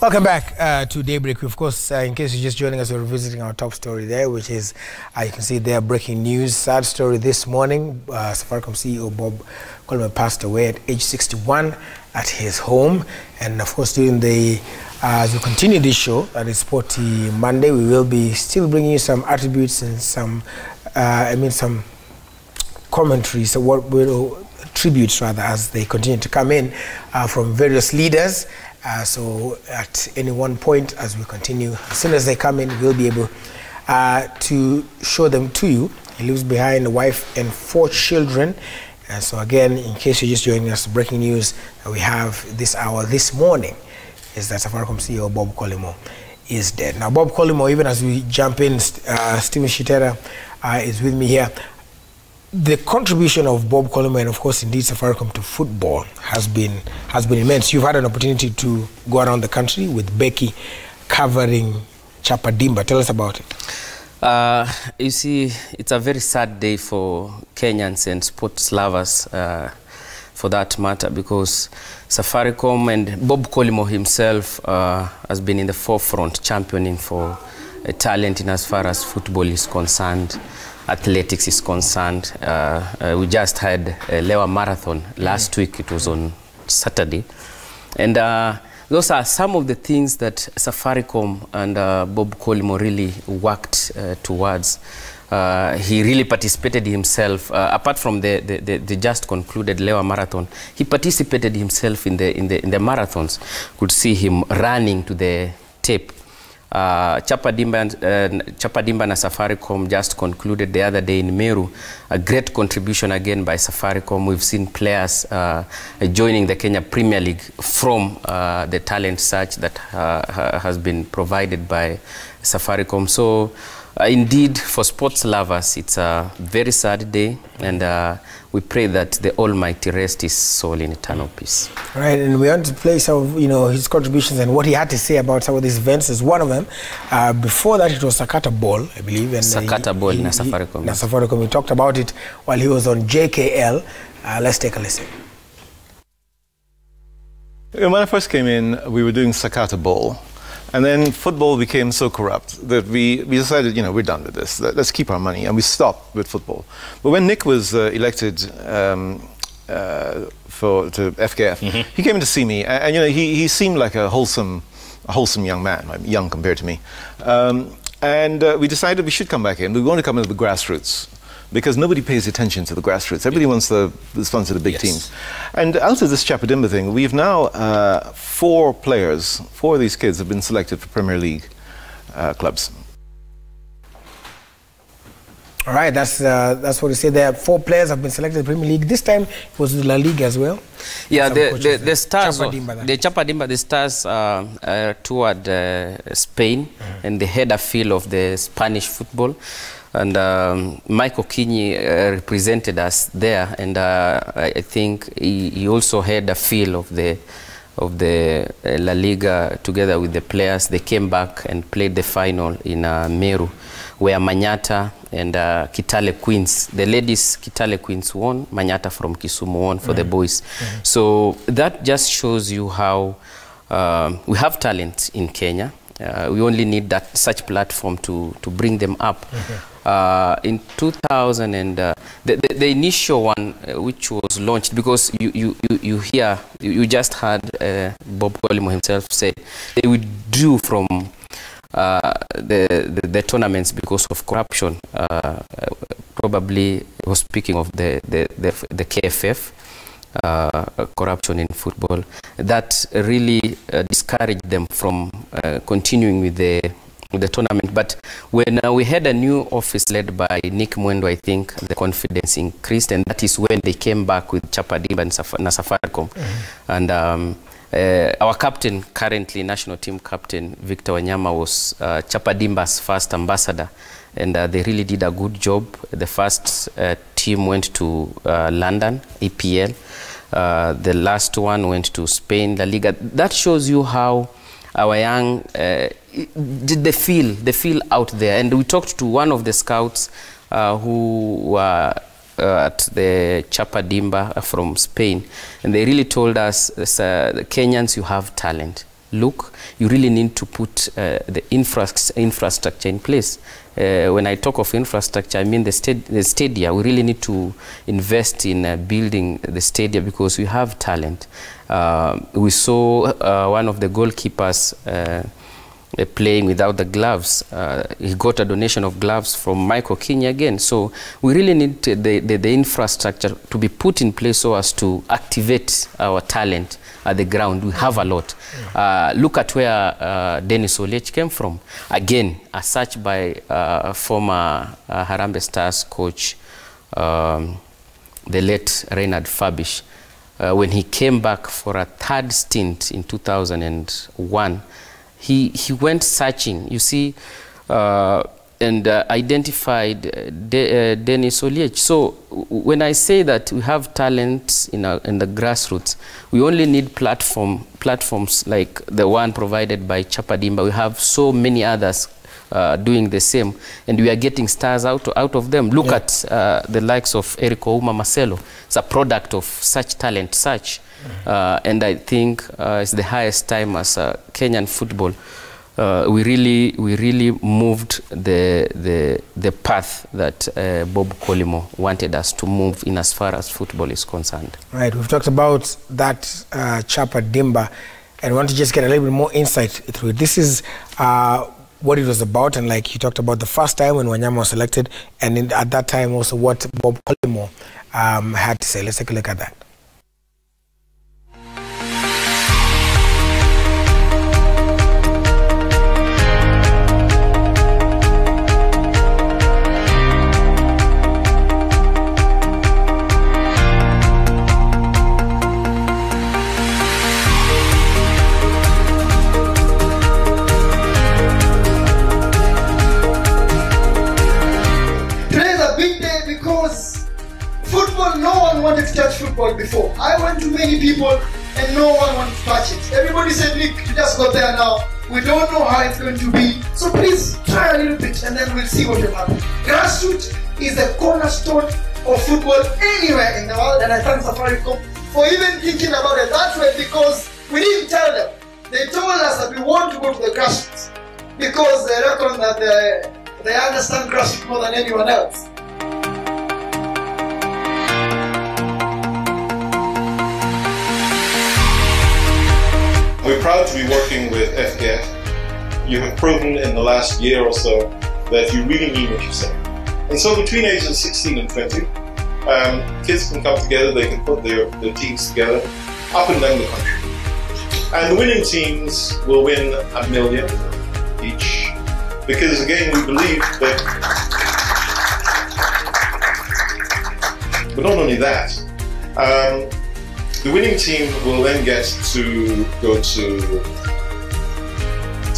Welcome back to Daybreak. Of course, in case you're just joining us, we're revisiting our top story there, which is, you can see there, breaking news. Sad story this morning. Safaricom CEO Bob Collymore passed away at age 61 at his home. And of course, during the, as we continue this show, that is Sporty Monday, we will be still bringing you some attributes and some, some commentaries, so what will tributes rather, as they continue to come in from various leaders. So at any one point, as we continue, as soon as they come in, we'll be able to show them to you. He leaves behind a wife and 4 children. So again, in case you're just joining us, breaking news that we have this hour, this morning, is that Safaricom CEO Bob Collymore is dead. Now, Bob Collymore, even as we jump in, Stephen Shitera is with me here. The contribution of Bob Collymore and, of course, indeed Safaricom to football has been immense. You've had an opportunity to go around the country with Becky covering Chapa Dimba. Tell us about it. You see, it's a very sad day for Kenyans and sports lovers, for that matter, because Safaricom and Bob Collymore himself has been in the forefront championing for talent in as far as football is concerned. Athletics is concerned. We just had a Lewa Marathon last week. It was on Saturday. And those are some of the things that Safaricom and Bob Collymore really worked towards. He really participated himself, apart from the just concluded Lewa Marathon, he participated himself in the marathons. Could see him running to the tape. Chapa Dimba and Safaricom just concluded the other day in Meru. A great contribution again by Safaricom. We've seen players joining the Kenya Premier League from the talent search that has been provided by Safaricom. So indeed, for sports lovers, it's a very sad day, and we pray that the Almighty rest his soul in eternal peace. All right, and we want to play some of his contributions and what he had to say about some of these events is one of them. Before that, it was Sakata Ball, I believe. And Sakata Ball in Safaricom. Safaricom. We talked about it while he was on JKL. Let's take a listen. When I first came in, we were doing Sakata Ball. And then football became so corrupt that we decided, we're done with this. Let's keep our money. And we stopped with football. But when Nick was elected to FKF, he came in to see me. And he seemed like a wholesome young man, young compared to me. And we decided we should come back in. We want to come in with the grassroots, because nobody pays attention to the grassroots. Everybody wants to sponsor the big teams. And out of this Chapa Dimba thing, we've now 4 players, 4 of these kids have been selected for Premier League clubs. All right, that's what you say there. 4 players have been selected for Premier League. This time it was the La Liga as well. Yeah, the Stars, the Chapa Dimba, the Stars toured Spain, and they had a feel of the Spanish football. And Mike Okinyi represented us there, and I think he also had a feel of the La Liga together with the players. They came back and played the final in Meru, where Manyata and Kitale Queens, the ladies Kitale Queens won, Manyata from Kisumu won for the boys. So that just shows you how we have talent in Kenya. We only need such platform to bring them up. In 2000 and the initial one which was launched, because you just heard Bob Collymore himself say they withdrew from the tournaments because of corruption. Probably was speaking of the KFF. Corruption in football that really discouraged them from continuing with the tournament. But when we had a new office led by Nick Mwendo, I think the confidence increased, and that is when they came back with Chapa Dimba and Safaricom. And our captain, currently national team captain Victor Wanyama, was Chapa Dimba's first ambassador, and they really did a good job. The first team went to London, EPL. The last one went to Spain, La Liga. That shows you how our young, they feel out there. And we talked to one of the scouts who were at the Chapa Dimba from Spain, and they really told us, the Kenyans, you have talent. Look, you really need to put the infrastructure in place. When I talk of infrastructure, I mean the stadia. We really need to invest in building the stadia because we have talent. We saw one of the goalkeepers playing without the gloves. He got a donation of gloves from Michael King again. So we really need the infrastructure to be put in place so as to activate our talent at the ground. We have a lot. Look at where Dennis Oliech came from. Again, a search by former Harambee Stars coach, the late Reinhard Fabisch. When he came back for a third stint in 2001, he went searching, you see, and identified Dennis Oliech. So when I say that we have talent in the grassroots, we only need platforms like the one provided by Chapadimba. We have so many others doing the same, and we are getting stars out of them. Look at the likes of Eric Ouma Marcelo. It's a product of such talent, and I think it's the highest time as Kenyan football. We really moved the path that Bob Collymore wanted us to move in as far as football is concerned. Right, we've talked about that Chapadimba, and I want to just get a little bit more insight through it. This is what it was about, and like you talked about the first time when Wanyama was selected, and at that time also what Bob Collymore had to say. Let's take a look at that. No one wanted to touch football before. I went to many people and no one wanted to touch it. Everybody said, Nick, you just got there now. We don't know how it's going to be. So please try a little bit and then we'll see what will happen. Grassroots is the cornerstone of football anywhere in the world, and I thank Safaricom for even thinking about it that way, because we didn't tell them. They told us that we want to go to the grassroots because they reckon that they understand grassroots more than anyone else. We're proud to be working with FKF. You have proven in the last year or so that you really mean what you say. And so between ages 16 and 20, kids can come together, they can put their teams together up and down the country. And the winning teams will win $1 million each. Because again, we believe that, but not only that, the winning team will then get to go to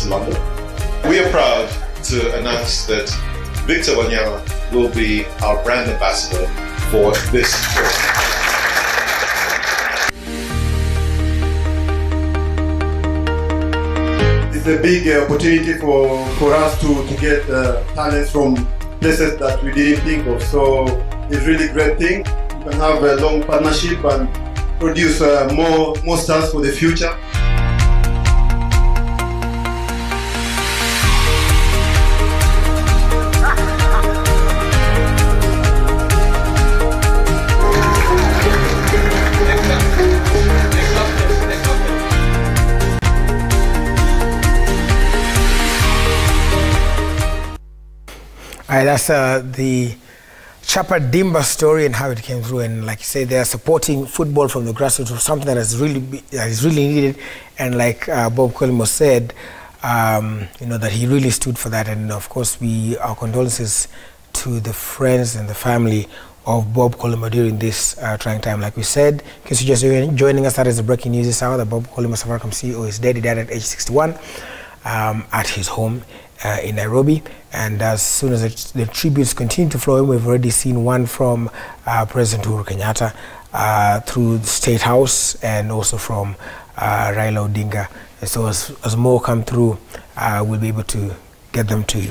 London. We are proud to announce that Victor Wanyama will be our brand ambassador for this tour. It's a big opportunity for us to get talents from places that we didn't think of. So it's really a great thing. We can have a long partnership and produce more stars for the future. All right, that's the Chapadimba story and how it came through, and like you say, they are supporting football from the grassroots, something that is really needed. And like Bob Collymore said, you know, that he really stood for that. And of course, our condolences to the friends and the family of Bob Collymore during this trying time. Like we said, in case you're just joining us, that is the breaking news this hour. That Bob Collymore, Safaricom CEO, is dead. He died at age 61 at his home in Nairobi. And as soon as the tributes continue to flow in, we've already seen one from President Uhuru Kenyatta through the State House, and also from Raila Odinga. And so as more come through, we'll be able to get them to you.